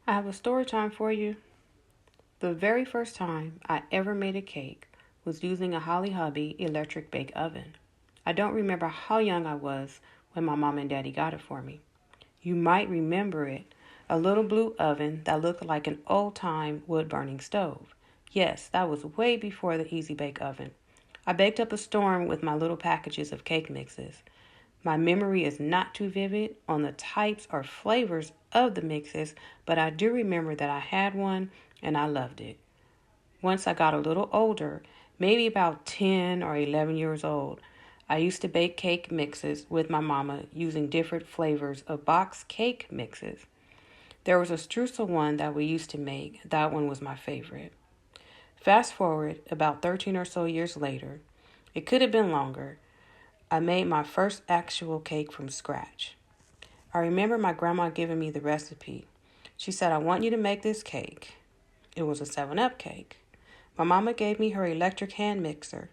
I have a story time for you. The very first time I ever made a cake was using a Holly Hubby electric bake oven. I don't remember how young I was when my mom and daddy got it for me. You might remember it, a little blue oven that looked like an old-time wood-burning stove. Yes, that was way before the Easy Bake Oven. I baked up a storm with my little packages of cake mixes. My memory is not too vivid on the types or flavors of the mixes, but I do remember that I had one and I loved it. Once I got a little older, maybe about 10 or 11 years old, I used to bake cake mixes with my mama using different flavors of box cake mixes. There was a streusel one that we used to make. That one was my favorite. Fast forward about 13 or so years later, it could have been longer, I made my first actual cake from scratch. I remember my grandma giving me the recipe. She said, I want you to make this cake. It was a 7-Up cake. My mama gave me her electric hand mixer.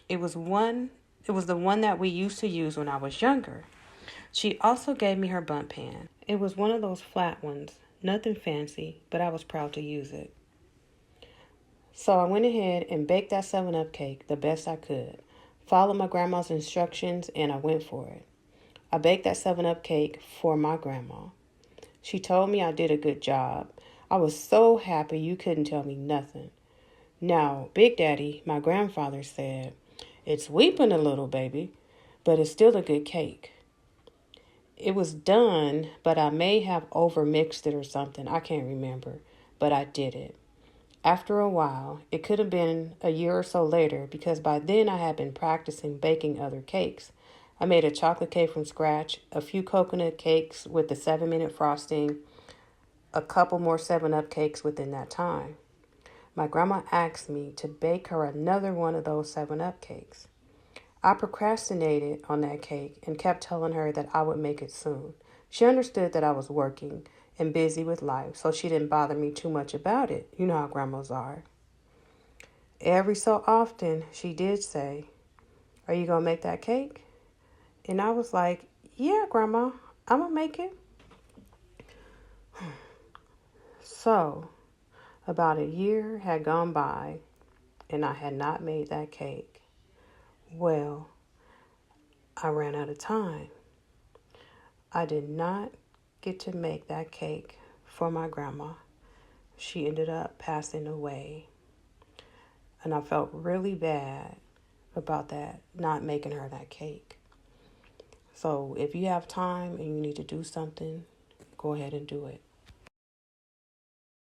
It was the one that we used to use when I was younger. She also gave me her bundt pan. It was one of those flat ones, nothing fancy, but I was proud to use it. So I went ahead and baked that 7-Up cake the best I could. Followed my grandma's instructions and I went for it. I baked that 7-Up cake for my grandma. She told me I did a good job. I was so happy you couldn't tell me nothing. Now, Big Daddy, my grandfather, said, it's weeping a little, baby, but it's still a good cake. It was done, but I may have overmixed it or something. I can't remember, but I did it. After a while, it could have been a year or so later because by then I had been practicing baking other cakes. I made a chocolate cake from scratch, a few coconut cakes with the 7-minute frosting, a couple more 7-Up cakes within that time. My grandma asked me to bake her another one of those 7-Up cakes. I procrastinated on that cake and kept telling her that I would make it soon. She understood that I was working and busy with life, so she didn't bother me too much about it. You know how grandmas are. Every so often, she did say, are you going to make that cake? And I was like, yeah, Grandma, I'm going to make it. So, about a year had gone by, and I had not made that cake. Well, I ran out of time. I did not get to make that cake for my grandma. She ended up passing away. And I felt really bad about that, not making her that cake. So if you have time and you need to do something, go ahead and do it.